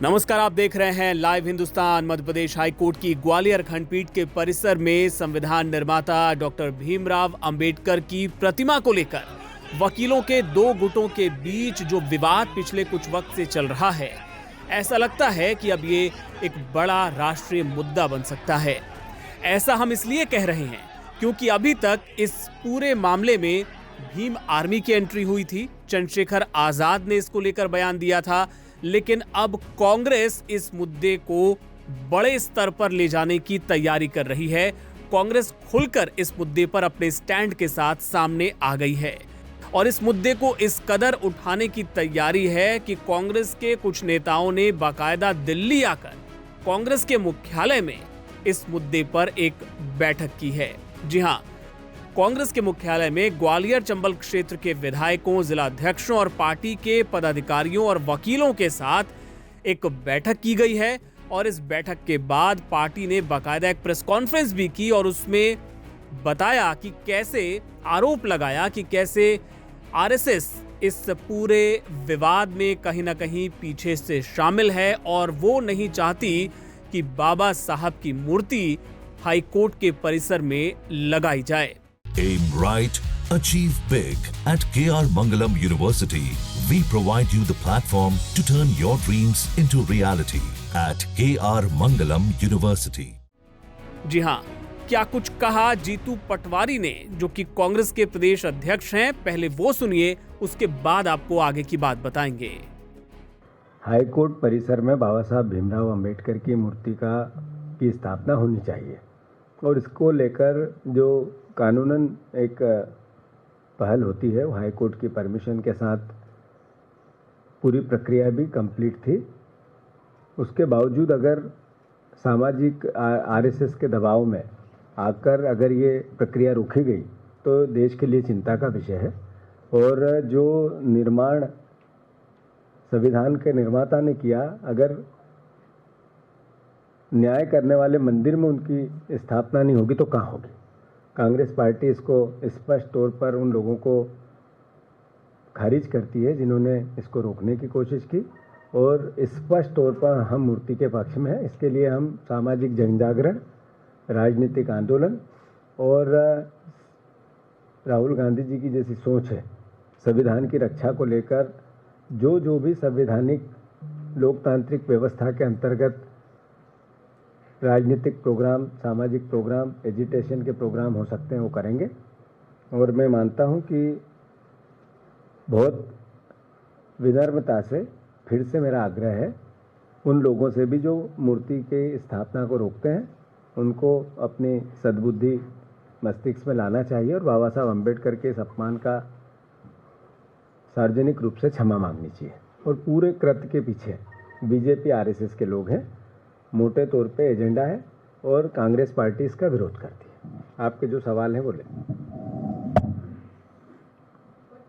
नमस्कार, आप देख रहे हैं लाइव हिंदुस्तान। मध्य प्रदेश हाईकोर्ट की ग्वालियर खंडपीठ के परिसर में संविधान निर्माता डॉक्टर भीमराव अंबेडकर की प्रतिमा को लेकर वकीलों के दो गुटों के बीच जो विवाद पिछले कुछ वक्त से चल रहा है, ऐसा लगता है कि अब ये एक बड़ा राष्ट्रीय मुद्दा बन सकता है। ऐसा हम इसलिए कह रहे हैं क्योंकि अभी तक इस पूरे मामले में भीम आर्मी की एंट्री हुई थी। चंद्रशेखर आजाद ने इसको लेकर बयान दिया था, लेकिन अब कांग्रेस इस मुद्दे को बड़े स्तर पर ले जाने की तैयारी कर रही है। कांग्रेस खुलकर इस मुद्दे पर अपने स्टैंड के साथ सामने आ गई है और इस मुद्दे को इस कदर उठाने की तैयारी है कि कांग्रेस के कुछ नेताओं ने बाकायदा दिल्ली आकर कांग्रेस के मुख्यालय में इस मुद्दे पर एक बैठक की है। जी हां, कांग्रेस के मुख्यालय में ग्वालियर चंबल क्षेत्र के विधायकों, जिला अध्यक्षों और पार्टी के पदाधिकारियों और वकीलों के साथ एक बैठक की गई है और इस बैठक के बाद पार्टी ने बाकायदा एक प्रेस कॉन्फ्रेंस भी की और उसमें बताया कि कैसे आरोप लगाया कि कैसे आरएसएस इस पूरे विवाद में कहीं ना कहीं पीछे से शामिल है और वो नहीं चाहती कि बाबा साहब की मूर्ति हाईकोर्ट के परिसर में लगाई जाए। Aim right, achieve big. At KR Mangalam University, we provide you the platform to turn your dreams into reality. At KR Mangalam University. जी हाँ, क्या कुछ कहा जीतू पटवारी ने, जो कि कांग्रेस के प्रदेश अध्यक्ष हैं। पहले वो सुनिए, उसके बाद आपको आगे की बात बताएंगे। हाईकोर्ट परिसर में बाबा साहब भीमराव अंबेडकर की मूर्ति की स्थापना होनी चाहिए और इसको लेकर जो कानूनन एक पहल होती है, वो हाईकोर्ट की परमिशन के साथ पूरी प्रक्रिया भी कंप्लीट थी। उसके बावजूद अगर सामाजिक आरएसएस के दबाव में आकर अगर ये प्रक्रिया रोकी गई तो देश के लिए चिंता का विषय है। और जो निर्माण संविधान के निर्माता ने किया, अगर न्याय करने वाले मंदिर में उनकी स्थापना नहीं होगी तो कहाँ होगी। कांग्रेस पार्टी इसको स्पष्ट तौर पर उन लोगों को खारिज करती है जिन्होंने इसको रोकने की कोशिश की और स्पष्ट तौर पर हम मूर्ति के पक्ष में हैं। इसके लिए हम सामाजिक जनजागरण, राजनीतिक आंदोलन और राहुल गांधी जी की जैसी सोच है संविधान की रक्षा को लेकर, जो भी संवैधानिक लोकतांत्रिक व्यवस्था के अंतर्गत राजनीतिक प्रोग्राम, सामाजिक प्रोग्राम, एजिटेशन के प्रोग्राम हो सकते हैं, वो करेंगे। और मैं मानता हूं कि बहुत विनम्रता से फिर से मेरा आग्रह है उन लोगों से भी जो मूर्ति के स्थापना को रोकते हैं, उनको अपनी सद्बुद्धि मस्तिष्क में लाना चाहिए और बाबा साहब अम्बेडकर के इस अपमान का सार्वजनिक रूप से क्षमा मांगनी चाहिए। और पूरे कृत्य के पीछे बीजेपी आरएसएस के लोग हैं, मोटे तौर पे एजेंडा है और कांग्रेस पार्टी इसका विरोध करती है। आपके जो सवाल है बोले।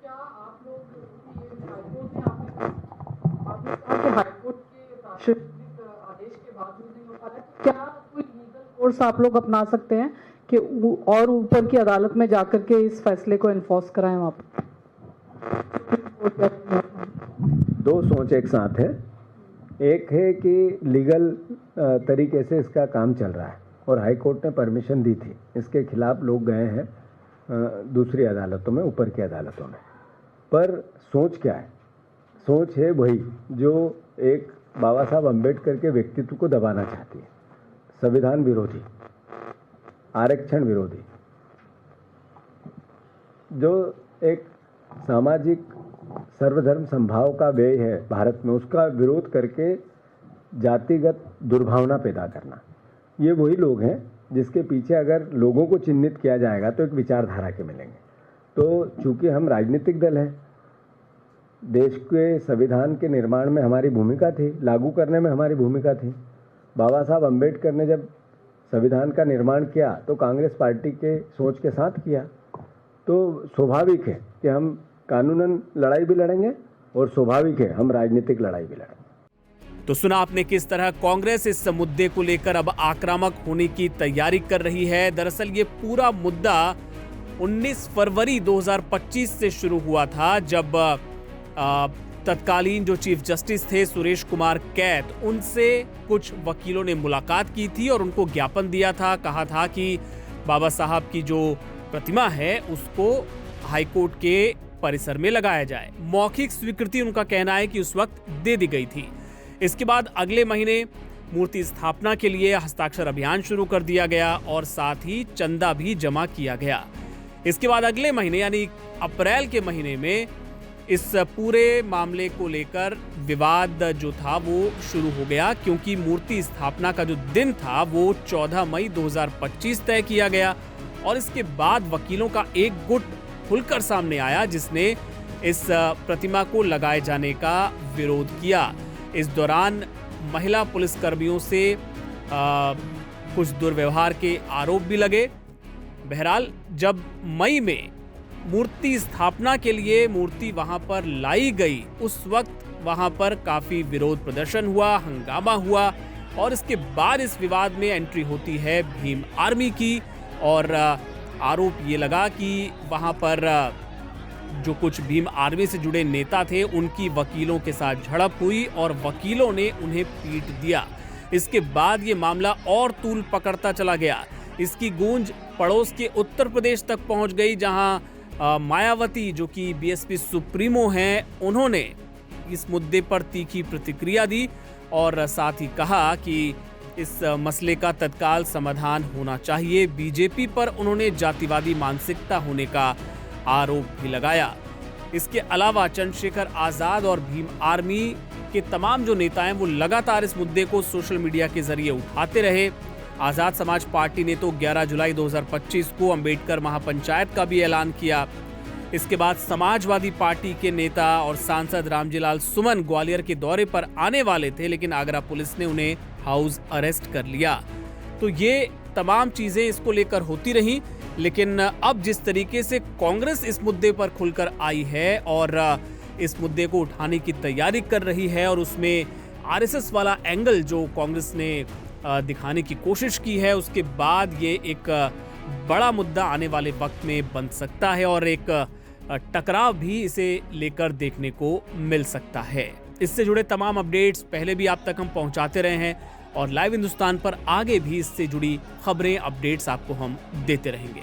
क्या आप लोग हाईकोर्ट के प्राथमिक आदेश के बावजूद नहीं हो पा रहा है, क्या कोई लीगल कोर्स आप लोग अपना सकते हैं कि और ऊपर की अदालत में जाकर के इस फैसले को एनफोर्स कराएं वहाँ पर? दो सोच एक साथ है। एक है कि लीगल तरीके से इसका काम चल रहा है और हाईकोर्ट ने परमिशन दी थी, इसके खिलाफ लोग गए हैं दूसरी अदालतों में, ऊपर की अदालतों में। पर सोच क्या है? सोच है वही जो एक बाबा साहब अम्बेडकर के व्यक्तित्व को दबाना चाहती है, संविधान विरोधी, आरक्षण विरोधी, जो एक सामाजिक सर्वधर्म संभाव का व्यय है भारत में, उसका विरोध करके जातिगत दुर्भावना पैदा करना। ये वही लोग हैं जिसके पीछे अगर लोगों को चिन्हित किया जाएगा तो एक विचारधारा के मिलेंगे। तो चूंकि हम राजनीतिक दल हैं, देश के संविधान के निर्माण में हमारी भूमिका थी, लागू करने में हमारी भूमिका थी। बाबा साहब अम्बेडकर ने जब संविधान का निर्माण किया तो कांग्रेस पार्टी के सोच के साथ किया, तो स्वाभाविक है कि हम कानूनन लड़ाई भी लड़ेंगे और स्वाभाविक है हम राजनीतिक लड़ाई भी लड़ेंगे। तो सुना आपने किस तरह कांग्रेस इस मुद्दे को लेकर अब आक्रामक होने की तैयारी कर रही है। दरअसल ये पूरा मुद्दा 19 फरवरी 2025 से शुरू हुआ था, जब तत्कालीन जो चीफ जस्टिस थे सुरेश कुमार कैत, उनसे कुछ वकीलों ने मुलाकात की थी और उनको ज्ञापन दिया था, कहा था कि बाबा साहब की जो प्रतिमा है उसको हाईकोर्ट के परिसर में लगाया जाए। मौखिक स्वीकृति उनका कहना है कि उस वक्त दे दी गई थी। इसके बाद अगले महीने मूर्ति स्थापना के लिए हस्ताक्षर अभियान शुरू कर दिया गया और साथ ही चंदा भी जमा किया गया। इसके बाद अगले महीने यानी अप्रैल के महीने में इस पूरे मामले को लेकर विवाद जो था वो शुरू हो गया, क्योंकि मूर्ति स्थापना का जो दिन था वो 14 मई 2025 तय किया गया और इसके बाद वकीलों का एक गुट खुलकर सामने आया जिसने इस प्रतिमा को लगाए जाने का विरोध किया। इस दौरान महिला पुलिसकर्मियों से कुछ दुर्व्यवहार के आरोप भी लगे। बहरहाल जब मई में मूर्ति स्थापना के लिए मूर्ति वहां पर लाई गई, उस वक्त वहां पर काफी विरोध प्रदर्शन हुआ, हंगामा हुआ और इसके बाद इस विवाद में एंट्री होती है भीम आर्मी की और आरोप ये लगा कि वहां पर जो कुछ भीम आर्मी से जुड़े नेता थे उनकी वकीलों के साथ झड़प हुई और वकीलों ने उन्हें पीट दिया। इसके बाद ये मामला और तूल पकड़ता चला गया। इसकी गूंज पड़ोस के उत्तर प्रदेश तक पहुंच गई, जहां मायावती जो कि बीएसपी सुप्रीमो हैं, उन्होंने इस मुद्दे पर तीखी प्रतिक्रिया दी और साथ ही कहा कि इस मसले का तत्काल समाधान होना चाहिए। बीजेपी पर उन्होंने जातिवादी मानसिकता होने का आरोप भी लगाया। इसके अलावा चंद्रशेखर आजाद और भीम आर्मी के तमाम जो नेता हैं वो लगातार इस मुद्दे को सोशल मीडिया के जरिए उठाते रहे। आजाद समाज पार्टी ने तो 11 जुलाई 2025 को अंबेडकर महापंचायत का भी ऐलान किया। इसके बाद समाजवादी पार्टी के नेता और सांसद रामजीलाल सुमन ग्वालियर के दौरे पर आने वाले थे, लेकिन आगरा पुलिस ने उन्हें हाउस अरेस्ट कर लिया। तो ये तमाम चीजें इसको लेकर होती रहीं, लेकिन अब जिस तरीके से कांग्रेस इस मुद्दे पर खुलकर आई है और इस मुद्दे को उठाने की तैयारी कर रही है और उसमें आरएसएस वाला एंगल जो कांग्रेस ने दिखाने की कोशिश की है, उसके बाद ये एक बड़ा मुद्दा आने वाले वक्त में बन सकता है और एक टकराव भी इसे लेकर देखने को मिल सकता है। इससे जुड़े तमाम अपडेट्स पहले भी आप तक हम पहुंचाते रहे हैं और लाइव हिंदुस्तान पर आगे भी इससे जुड़ी खबरें, अपडेट्स आपको हम देते रहेंगे।